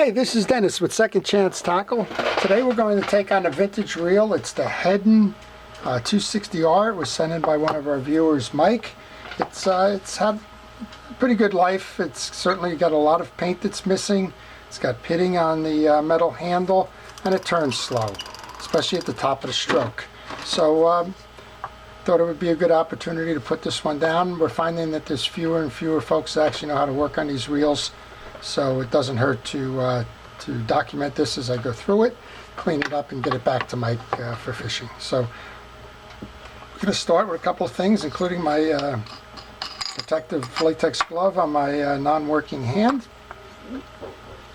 Hey, this is Dennis with Second Chance Tackle. Today we're going to take on a vintage reel. It's the Heddon 260R. It was sent in by one of our viewers, Mike. It's had a pretty good life. It's certainly got a lot of paint that's missing. It's got pitting on the metal handle, and it turns slow, especially at the top of the stroke. So thought it would be a good opportunity to put this one down. We're finding that there's fewer and fewer folks that actually know how to work on these reels. So it doesn't hurt to document this as I go through it, clean it up, and get it back to Mike for fishing. So I'm going to start with a couple of things, including my protective latex glove on my non-working hand. I'm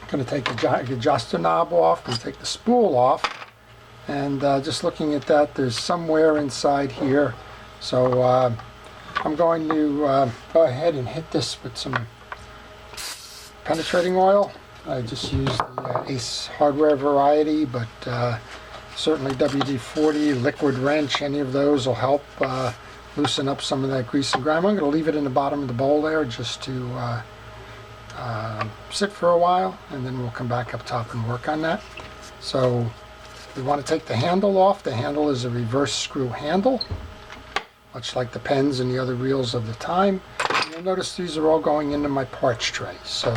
going to take the adjuster knob off and take the spool off. And just looking at that, there's somewhere inside here. So I'm going to go ahead and hit this with some penetrating oil. I just used the Ace hardware variety, but certainly WD-40, liquid wrench, any of those will help loosen up some of that grease and grime. I'm going to leave it in the bottom of the bowl there just to sit for a while, and then we'll come back up top and work on that. So we want to take the handle off. The handle is a reverse screw handle, much like the pens and the other reels of the time. You'll notice these are all going into my parts tray. So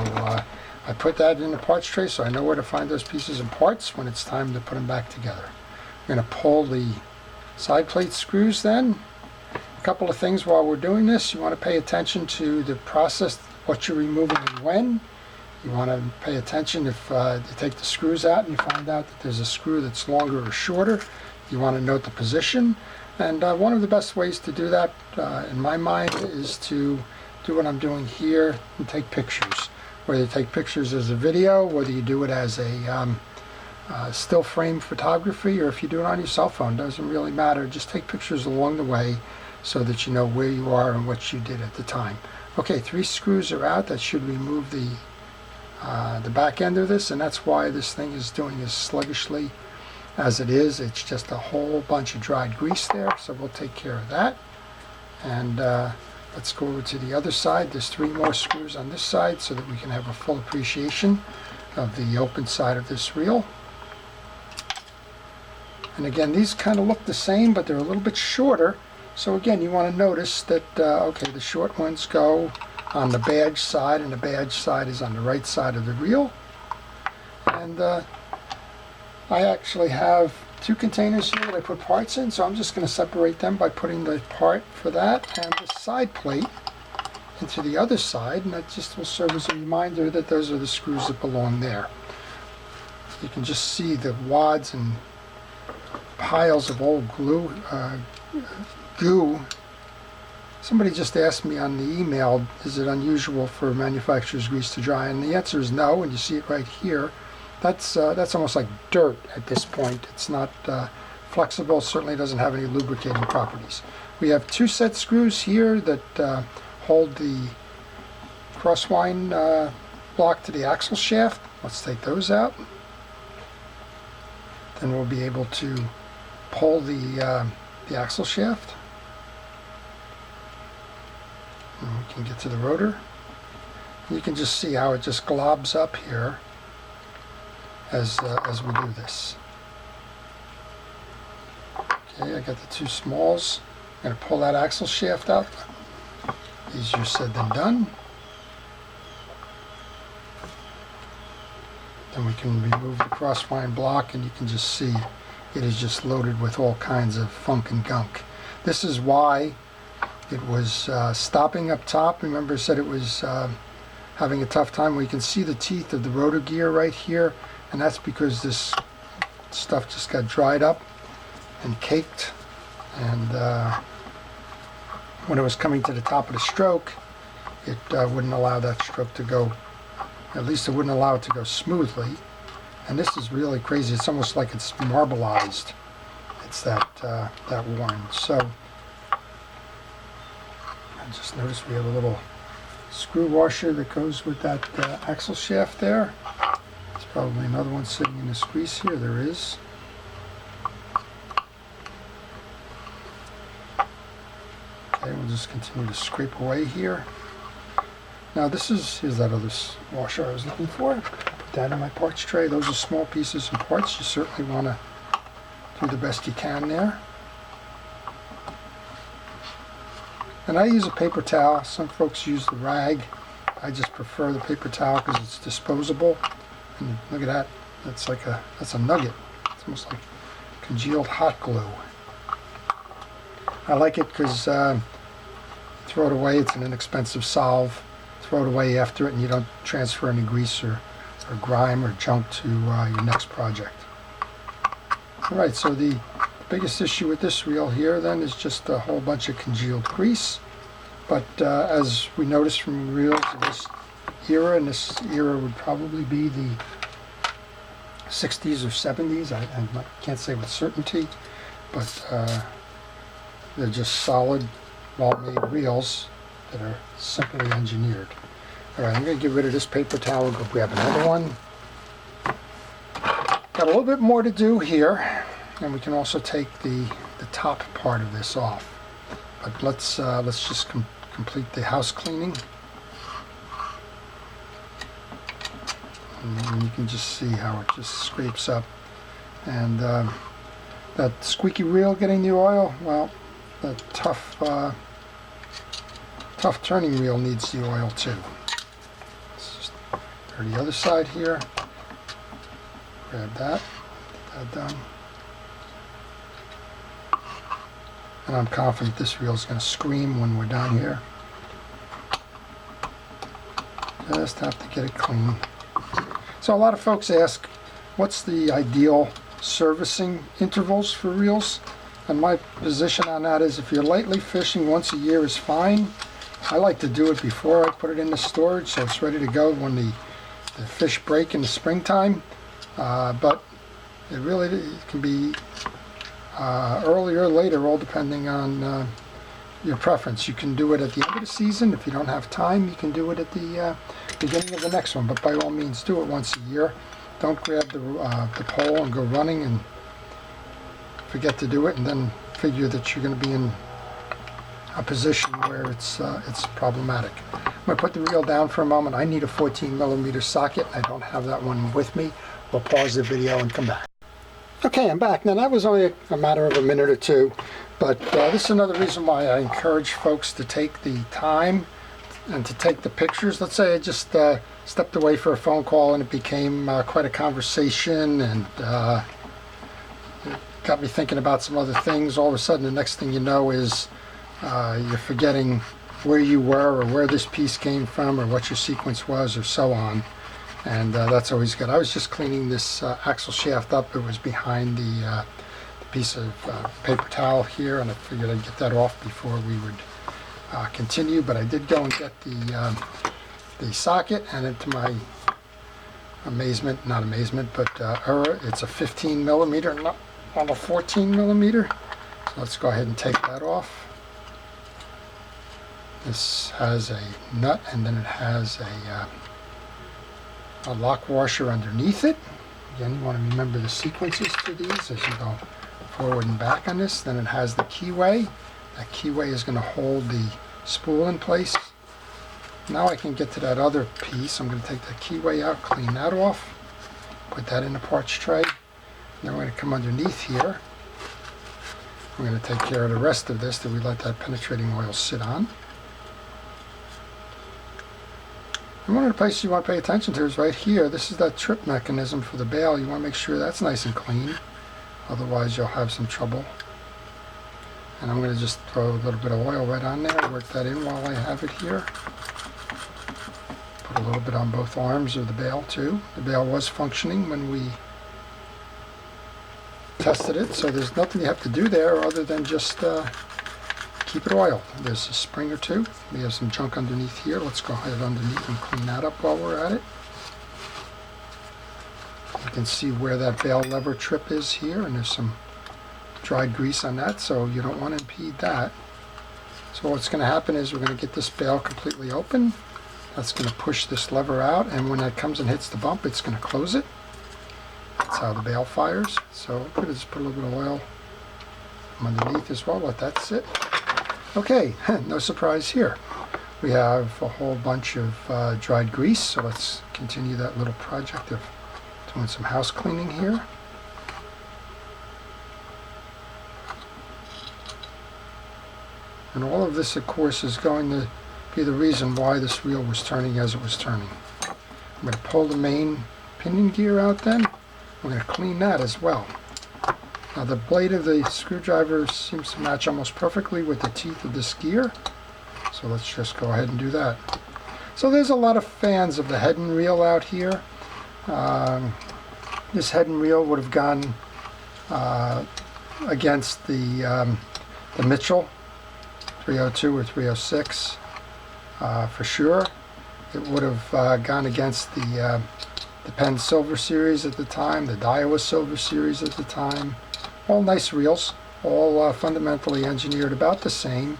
I put that in the parts tray so I know where to find those pieces and parts when it's time to put them back together. I'm going to pull the side plate screws then. A couple of things while we're doing this. You want to pay attention to the process, what you're removing and when. You want to pay attention if you take the screws out and you find out that there's a screw that's longer or shorter. You want to note the position. And one of the best ways to do that, in my mind, is to do what I'm doing here and take pictures. Whether you take pictures as a video, whether you do it as a still frame photography, or if you do it on your cell phone, doesn't really matter. Just take pictures along the way so that you know where you are and what you did at the time. Okay, 3 screws are out. That should remove the back end of this, and that's why this thing is doing as sluggishly as it is. It's just a whole bunch of dried grease there, so we'll take care of that. And let's go over to the other side. There's 3 more screws on this side so that we can have a full appreciation of the open side of this reel. And again, these kind of look the same, but they're a little bit shorter. So again, you want to notice that, okay, the short ones go on the badge side, and the badge side is on the right side of the reel. And I actually have 2 containers here that I put parts in, so I'm just going to separate them by putting the part for that and the side plate into the other side, and that just will serve as a reminder that those are the screws that belong there. You can just see the wads and piles of old goo. Somebody just asked me on the email, is it unusual for manufacturer's grease to dry? And the answer is no, and you see it right here. That's almost like dirt at this point. It's not flexible, certainly doesn't have any lubricating properties. We have 2 set screws here that hold the crosswind block to the axle shaft. Let's take those out. Then we'll be able to pull the axle shaft. And we can get to the rotor. You can just see how it just globs up here as we do this. Okay, I got the 2 smalls. I'm going to pull that axle shaft out. Easier said than done. Then we can remove the crosswind block, and you can just see it is just loaded with all kinds of funk and gunk. This is why it was stopping up top. Remember I said it was having a tough time. We can see the teeth of the rotor gear right here, and that's because this stuff just got dried up and caked, and when it was coming to the top of the stroke, it wouldn't allow that stroke to go, at least it wouldn't allow it to go smoothly. And this is really crazy. It's almost like it's marbleized. It's that worn. So I just noticed we have a little screw washer that goes with that axle shaft there. There's probably another one sitting in this grease here. There is. Okay, we'll just continue to scrape away here. Now this is, here's that other washer I was looking for. Put that in my parts tray. Those are small pieces and parts. You certainly want to do the best you can there. And I use a paper towel. Some folks use the rag. I just prefer the paper towel because it's disposable. And look at that. That's a nugget. It's almost like congealed hot glue. I like it because throw it away. It's an inexpensive solve. Throw it away after it, and you don't transfer any grease or grime or junk to your next project. All right, so the biggest issue with this reel here then is just a whole bunch of congealed grease. But as we noticed from reels of this era, and this era would probably be the 60s or 70s, I can't say with certainty, but they're just solid, well-made reels that are simply engineered. All right, I'm going to get rid of this paper towel and go grab another one. Got a little bit more to do here, and we can also take the top part of this off. But let's just complete the house cleaning. And you can just see how it just scrapes up. And that squeaky reel getting the oil, well, the tough turning reel needs the oil too. Let's just turn the other side here. Grab that, get that done. And I'm confident this reel is going to scream when we're done here. Just have to get it clean. So a lot of folks ask, what's the ideal servicing intervals for reels? And my position on that is if you're lightly fishing, once a year is fine. I like to do it before I put it into storage so it's ready to go when the fish break in the springtime. But it can be earlier or later, all depending on your preference. You can do it at the end of the season. If you don't have time, you can do it at the beginning of the next one. But by all means, do it once a year. Don't grab the pole and go running and forget to do it, and then figure that you're going to be in a position where it's problematic. I'm going to put the reel down for a moment. I need a 14mm socket. I don't have that one with me. We'll pause the video and come back. Okay, I'm back. Now that was only a matter of a minute or two, but this is another reason why I encourage folks to take the time and to take the pictures. Let's say I just stepped away for a phone call and it became quite a conversation, and it got me thinking about some other things. All of a sudden, the next thing you know is you're forgetting where you were or where this piece came from or what your sequence was or so on. And that's always good. I was just cleaning this axle shaft up. It was behind the piece of paper towel here, and I figured I'd get that off before we would continue. But I did go and get the socket, and to my amazement, not amazement, but error, it's a 15mm, not a 14mm. So let's go ahead and take that off. This has a nut, and then it has a lock washer underneath it. Again, you want to remember the sequences to these as you go forward and back on this. Then it has the keyway. That keyway is going to hold the spool in place. Now I can get to that other piece. I'm going to take the keyway out, clean that off, put that in the parts tray. Then we're going to come underneath here. We're going to take care of the rest of this that we let that penetrating oil sit on. And one of the places you want to pay attention to is right here. This is that trip mechanism for the bail. You want to make sure that's nice and clean. Otherwise you'll have some trouble. And I'm going to just throw a little bit of oil right on there, work that in while I have it here. Put a little bit on both arms of the bail too. The bail was functioning when we tested it, so there's nothing you have to do there other than just keep it oiled. There's a spring or two. We have some junk underneath here. Let's go ahead underneath and clean that up while we're at it. You can see where that bail lever trip is here, and there's some dried grease on that, so you don't want to impede that. So what's going to happen is we're going to get this bail completely open. That's going to push this lever out, and when that comes and hits the bump, it's going to close it. That's how the bail fires. So I'm going to just put a little bit of oil underneath as well, let that sit. Okay, no surprise here. We have a whole bunch of dried grease, so let's continue that little project of doing some house cleaning here. And all of this, of course, is going to be the reason why this wheel was turning as it was turning. I'm going to pull the main pinion gear out then. I'm going to clean that as well. Now the blade of the screwdriver seems to match almost perfectly with the teeth of this gear. So let's just go ahead and do that. So there's a lot of fans of the Heddon reel out here. This Heddon reel would have gone against the Mitchell 302 or 306 for sure. It would have gone against the Penn Silver Series at the time, the Daiwa Silver Series at the time. All nice reels, all fundamentally engineered about the same.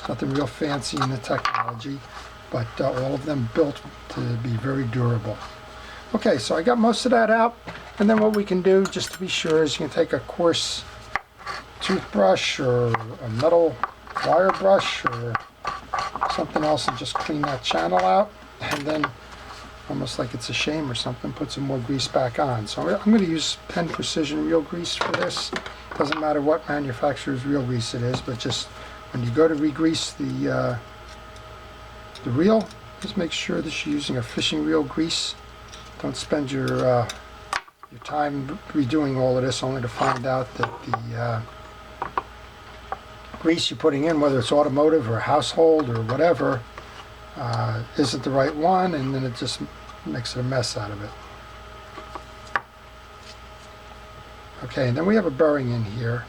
Nothing real fancy in the technology, but all of them built to be very durable. Okay, so I got most of that out, and then what we can do, just to be sure, is you can take a coarse toothbrush or a metal wire brush or something else and just clean that channel out, and then almost like it's a shame or something, put some more grease back on. So I'm going to use Penn Precision Reel Grease for this. Doesn't matter what manufacturer's reel grease it is, but just when you go to re-grease the reel, just make sure that you're using a fishing reel grease. Don't spend your time redoing all of this only to find out that the grease you're putting in, whether it's automotive or household or whatever, isn't the right one, and then it just makes it a mess out of it. Okay, and then we have a bearing in here.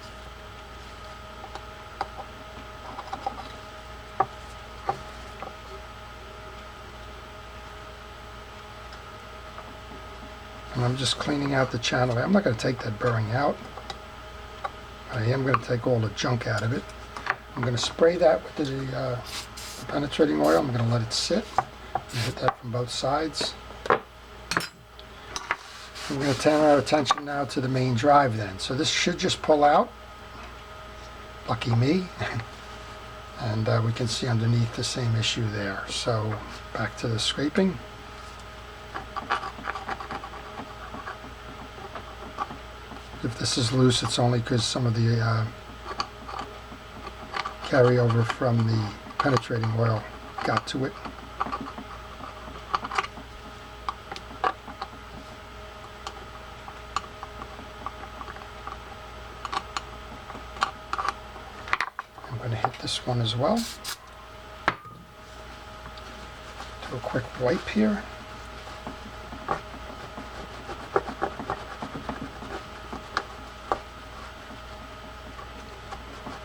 And I'm just cleaning out the channel. I'm not going to take that bearing out. I am going to take all the junk out of it. I'm going to spray that with the penetrating oil. I'm going to let it sit and hit that from both sides. I'm going to turn our attention now to the main drive then. So this should just pull out. Lucky me. And we can see underneath the same issue there. So back to the scraping. If this is loose, it's only because some of the carryover from the penetrating oil got to it. I'm going to hit this one as well. Do a quick wipe here.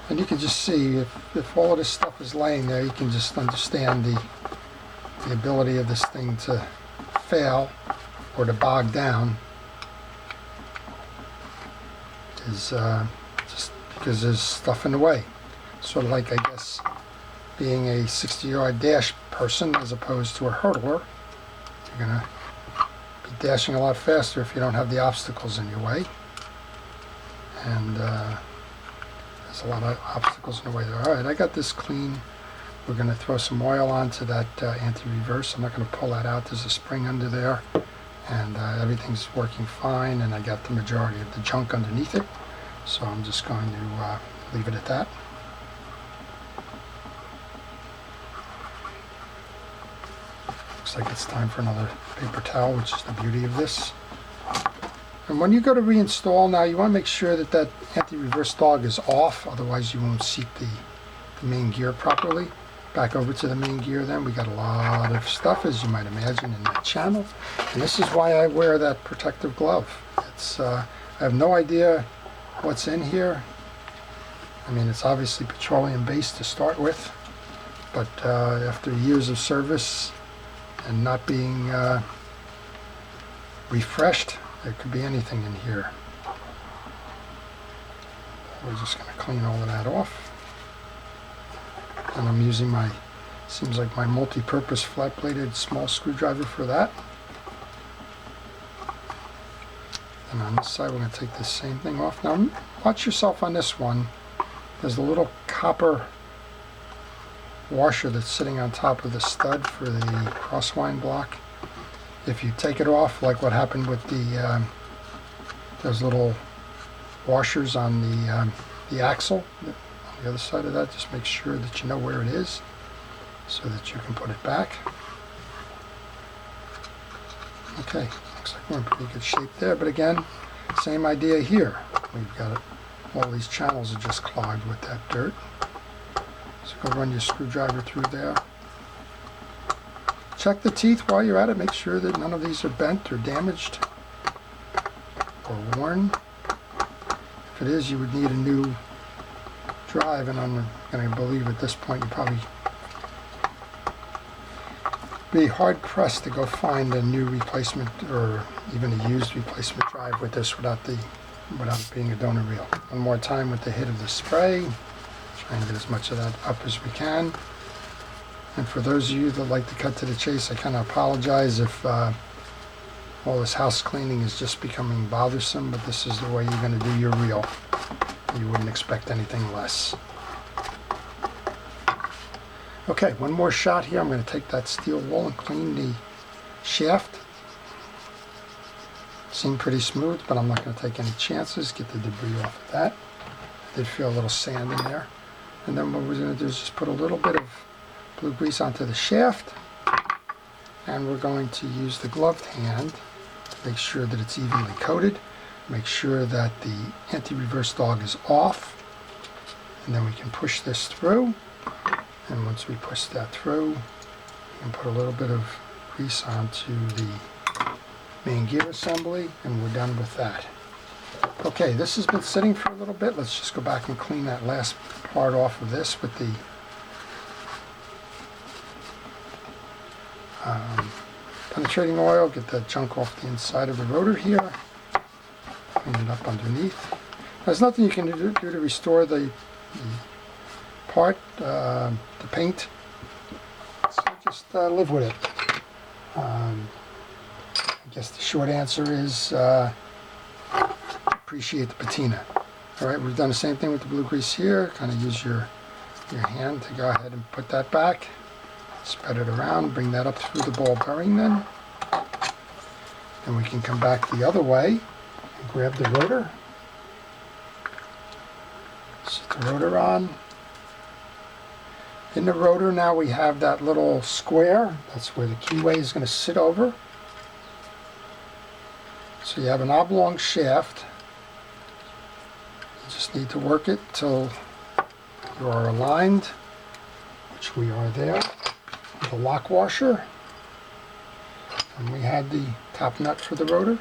And you can just see, if all of this stuff is laying there, you can just understand the ability of this thing to fail or to bog down is just because there's stuff in the way. Sort of like, I guess, being a 60-yard dash person as opposed to a hurdler. You're going to be dashing a lot faster if you don't have the obstacles in your way. And there's a lot of obstacles in the way there. Alright, I got this clean. We're going to throw some oil onto that anti-reverse. I'm not going to pull that out. There's a spring under there. And everything's working fine. And I got the majority of the junk underneath it. So I'm just going to leave it at that. Looks like it's time for another paper towel, which is the beauty of this. And when you go to reinstall now, you want to make sure that that anti-reverse dog is off, otherwise you won't seat the main gear properly. Back over to the main gear then. We got a lot of stuff, as you might imagine, in that channel. And this is why I wear that protective glove. It's I have no idea what's in here. I mean, it's obviously petroleum-based to start with, but after years of service and not being refreshed, there could be anything in here. We're just going to clean all of that off. And I'm using my, seems like my multi-purpose flat-bladed small screwdriver for that. And on this side, we're going to take this same thing off. Now, watch yourself on this one. There's a little copper washer that's sitting on top of the stud for the crosswind block. If you take it off, like what happened with the those little washers on the axle on the other side of that, just make sure that you know where it is so that you can put it back. Okay, looks like we're in pretty good shape there, but again, same idea here. We've got it, all these channels are just clogged with that dirt. So go run your screwdriver through there. Check the teeth while you're at it. Make sure that none of these are bent or damaged or worn. If it is, you would need a new drive, and I'm going to believe at this point you probably be hard pressed to go find a new replacement or even a used replacement drive with this without it being a donor reel. One more time with the hit of the spray. Try and get as much of that up as we can. And for those of you that like to cut to the chase, I kind of apologize if all this house cleaning is just becoming bothersome, but this is the way you're going to do your reel. You wouldn't expect anything less. Okay, one more shot here. I'm going to take that steel wool and clean the shaft. Seemed pretty smooth, but I'm not going to take any chances. Get the debris off of that. I did feel a little sand in there. And then what we're going to do is just put a little bit of blue grease onto the shaft, and we're going to use the gloved hand to make sure that it's evenly coated, make sure that the anti-reverse dog is off, and then we can push this through. And once we push that through, we can put a little bit of grease onto the main gear assembly, and we're done with that. Okay, this has been sitting for a little bit. Let's just go back and clean that last part off of this with the penetrating oil. Get that junk off the inside of the rotor here. Clean it up underneath. There's nothing you can do to restore the part, the paint. So just live with it. I guess the short answer is appreciate the patina. All right, we've done the same thing with the blue grease here. Kind of use your hand to go ahead and put that back. Spread it around, bring that up through the ball bearing then. And we can come back the other way and grab the rotor. Set the rotor on. In the rotor now we have that little square. That's where the keyway is going to sit over. So you have an oblong shaft. You just need to work it till you are aligned, which we are there. The lock washer, and we had the top nut for the rotor.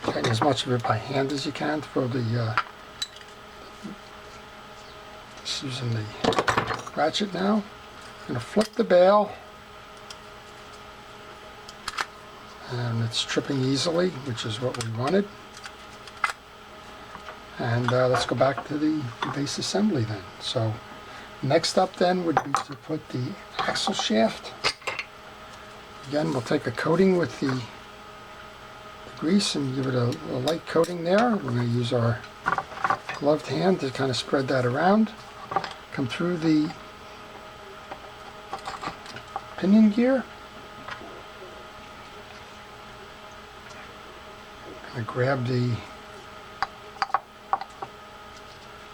Getting as much of it by hand as you can for the just using the ratchet now. I'm going to flip the bail. And it's tripping easily, which is what we wanted. And let's go back to the base assembly then. So next up then would be to put the axle shaft. Again, we'll take a coating with the grease and give it a light coating there. We're going to use our gloved hand to kind of spread that around. Come through the pinion gear. I grab the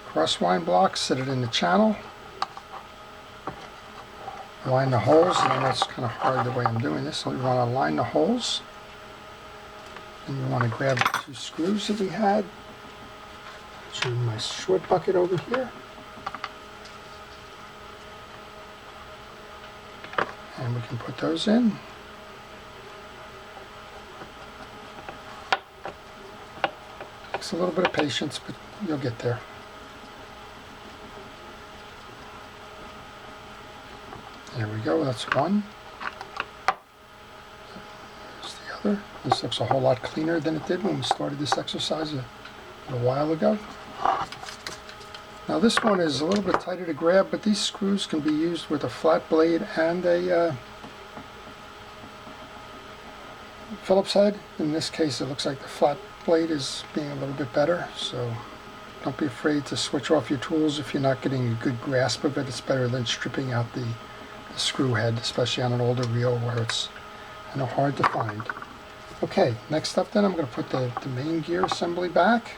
crosswind block, set it in the channel, line the holes. I know it's kind of hard the way I'm doing this, so you want to line the holes. And you want to grab the two screws that we had. Put you in my short bucket over here. And we can put those in. A little bit of patience, but you'll get there. There we go, that's one. There's the other. This looks a whole lot cleaner than it did when we started this exercise a little while ago. Now this one is a little bit tighter to grab, but these screws can be used with a flat blade and a Phillips head. In this case, it looks like the flat blade is being a little bit better, so don't be afraid to switch off your tools if you're not getting a good grasp of it. It's better than stripping out the screw head, especially on an older reel where it's hard to find. Okay, next up then I'm going to put the main gear assembly back.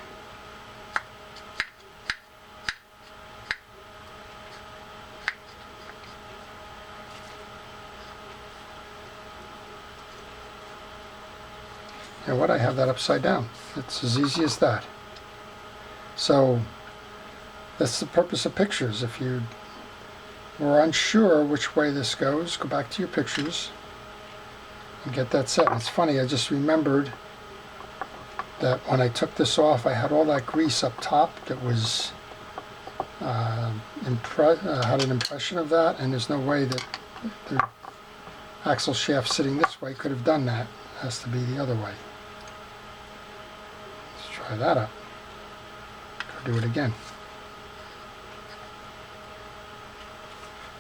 And what, I have that upside down. It's as easy as that. So that's the purpose of pictures. If you were unsure which way this goes, go back to your pictures and get that set. And it's funny, I just remembered that when I took this off, I had all that grease up top that was had an impression of that, and there's no way that the axle shaft sitting this way could have done that. It has to be the other way. Let's try that up. Go do it again.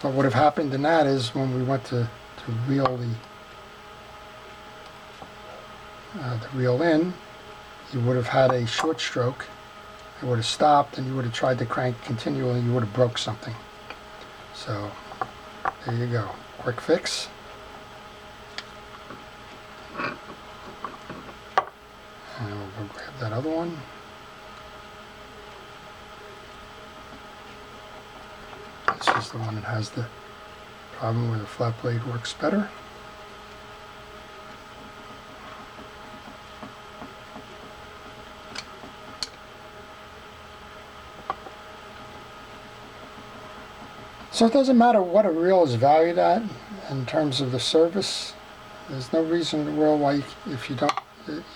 What would have happened in that is when we went to reel the reel in, you would have had a short stroke. It would have stopped, and you would have tried to crank continually, and you would have broke something. So there you go. Quick fix. And we'll go grab that other one. This is the one that has the problem where the flat blade works better. So it doesn't matter what a reel is valued at in terms of the service. There's no reason in the world why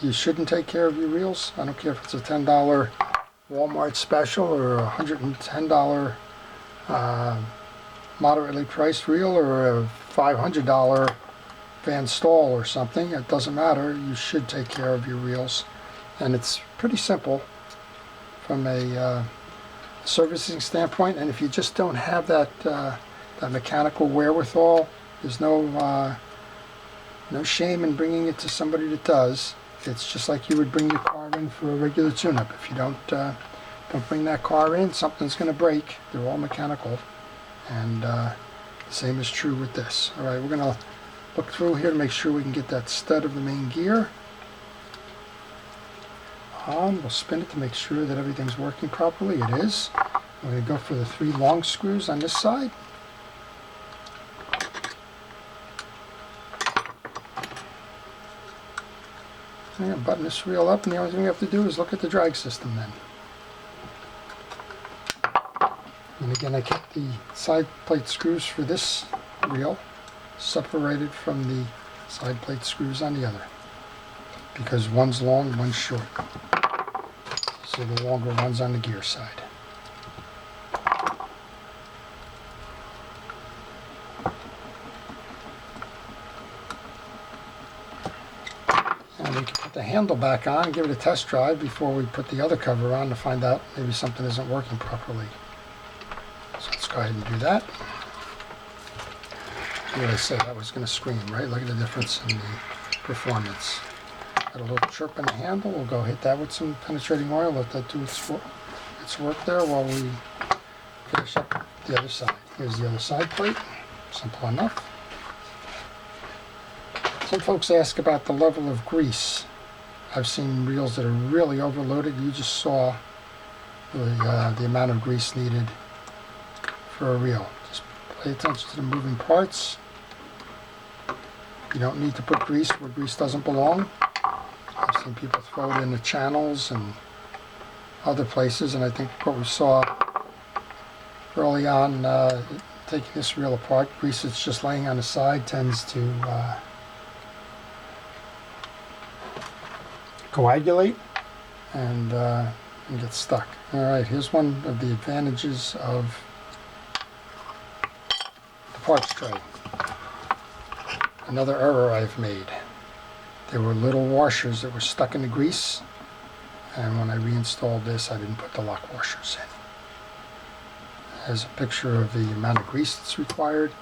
you shouldn't take care of your reels. I don't care if it's a $10 Walmart special or a $110 moderately priced reel or a $500 Van Staal or something. It doesn't matter. You should take care of your reels, and it's pretty simple from a servicing standpoint. And if you just don't have that mechanical wherewithal, there's no shame in bringing it to somebody that does. It's just like you would bring your car in for a regular tune-up. If you don't bring that car in, something's going to break. They're all mechanical, and the same is true with this. All right, we're going to look through here to make sure we can get that stud of the main gear on. We'll spin it to make sure that everything's working properly. It is. We're going to go for the 3 long screws on this side. I'm going to button this reel up, and the only thing we have to do is look at the drag system then. And again, I kept the side plate screws for this reel separated from the side plate screws on the other, because one's long, one's short. So the longer one's on the gear side. And we can put the handle back on, give it a test drive before we put the other cover on to find out maybe something isn't working properly. So let's go ahead and do that. See what I said, that was going to scream, right? Look at the difference in the performance. Got a little chirp in the handle. We'll go hit that with some penetrating oil, let that do its work there while we finish up the other side. Here's the other side plate. Simple enough. Some folks ask about the level of grease. I've seen reels that are really overloaded. You just saw the amount of grease needed for a reel. Just pay attention to the moving parts. You don't need to put grease where grease doesn't belong. I've seen people throw it in the channels and other places, and I think what we saw early on, taking this reel apart, grease that's just laying on the side tends to coagulate and get stuck. Alright, here's one of the advantages of the parts tray. Another error I've made. There were little washers that were stuck in the grease, and when I reinstalled this, I didn't put the lock washers in. There's a picture of the amount of grease that's required.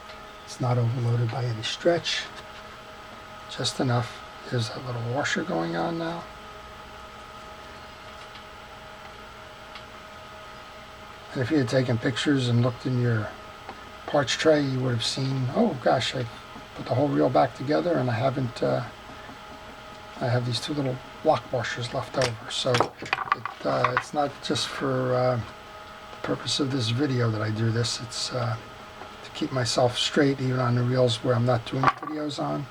It's not overloaded by any stretch, just enough. There's that little washer going on now. And if you had taken pictures and looked in your parts tray, you would have seen, oh gosh, I put the whole reel back together and I haven't, I have these two little lock washers left over. So it's not just for the purpose of this video that I do this. It's to keep myself straight even on the reels where I'm not doing videos on.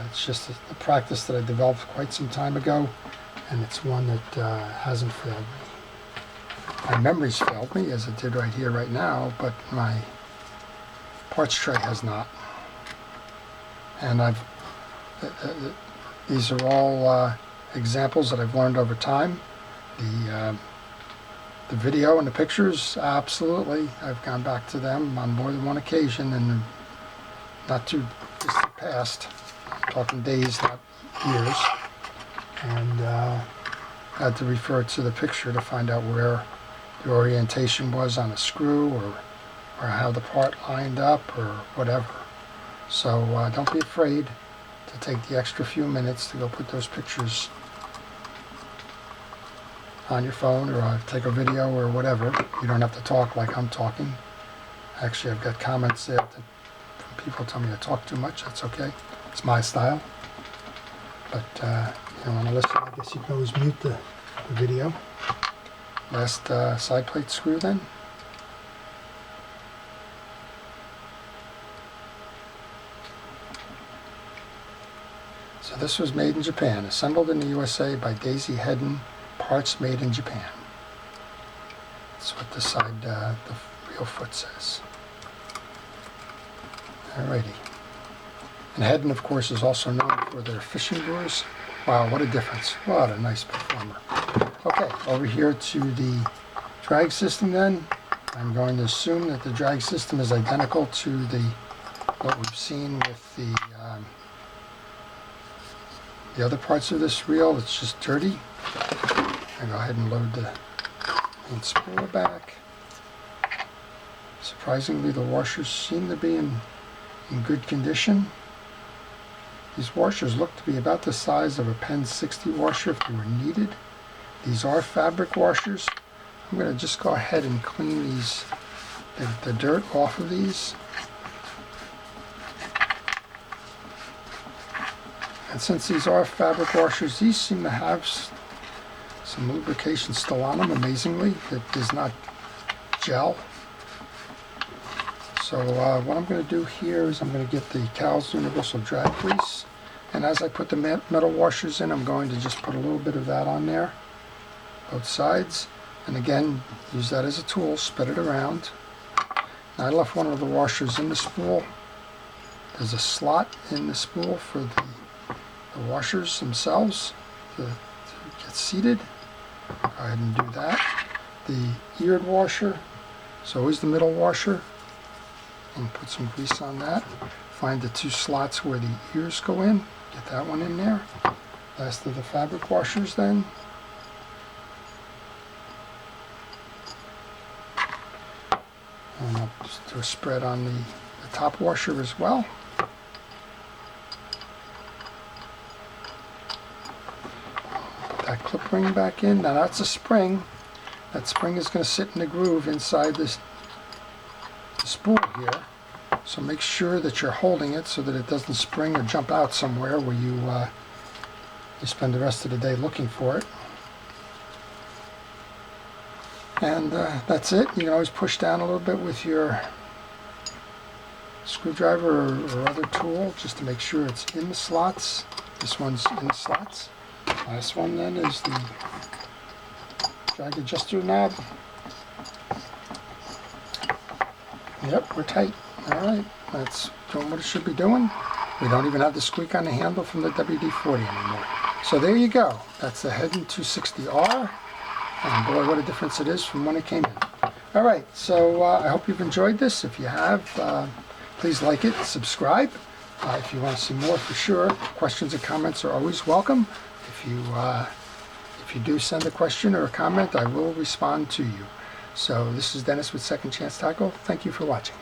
It's just a practice that I developed quite some time ago, and it's one that hasn't failed me. My memory's failed me, as it did right here, right now, but my parts tray has not. And these are all examples that I've learned over time. The video and the pictures, absolutely. I've gone back to them on more than one occasion, and not too distant past. I'm talking days, not years. And had to refer to the picture to find out where the orientation was on a screw, or how the part lined up, or whatever. So don't be afraid to take the extra few minutes to go put those pictures on your phone, or take a video or whatever. You don't have to talk like I'm talking. Actually, I've got comments there from people telling me I talk too much. That's okay. It's my style. But you don't want to listen, I guess you can always mute the video. Last side plate screw then. So this was made in Japan, assembled in the USA by Daisy Heddon, parts made in Japan. That's what the side, the reel foot says. Alrighty. And Heddon, of course, is also known for their fishing lures. Wow, what a difference. What a nice performer. Okay, over here to the drag system then. I'm going to assume that the drag system is identical to what we've seen with the other parts of this reel. It's just dirty. I go ahead and load the main spool back. Surprisingly, the washers seem to be in good condition. These washers look to be about the size of a Penn 60 washer if they were needed. These are fabric washers. I'm going to just go ahead and clean these, the dirt off of these. And since these are fabric washers, these seem to have some lubrication still on them, amazingly. It does not gel. So what I'm going to do here is I'm going to get the Cowles Universal Drag Grease. And as I put the metal washers in, I'm going to just put a little bit of that on there, both sides. And again, use that as a tool, spread it around. Now I left one of the washers in the spool. There's a slot in the spool for the washers themselves to get seated. Go ahead and do that. The eared washer, so always the middle washer. And put some grease on that. Find the two slots where the ears go in. Get that one in there. Last of the fabric washers then. And I'll just do a spread on the top washer as well. Put that clip ring back in. Now that's a spring. That spring is going to sit in the groove inside this spool here, so make sure that you're holding it so that it doesn't spring or jump out somewhere where you spend the rest of the day looking for it. And that's it. You can always push down a little bit with your screwdriver or other tool just to make sure it's in the slots. This one's in the slots. Last one then is the drag adjuster knob. Yep, we're tight. Alright, that's doing what it should be doing. We don't even have the squeak on the handle from the WD-40 anymore. So there you go. That's the Heddon 260R. And boy, what a difference it is from when it came in. Alright, so I hope you've enjoyed this. If you have, please like it, subscribe. If you want to see more, for sure. Questions and comments are always welcome. If you do send a question or a comment, I will respond to you. So this is Dennis with Second Chance Tackle. Thank you for watching.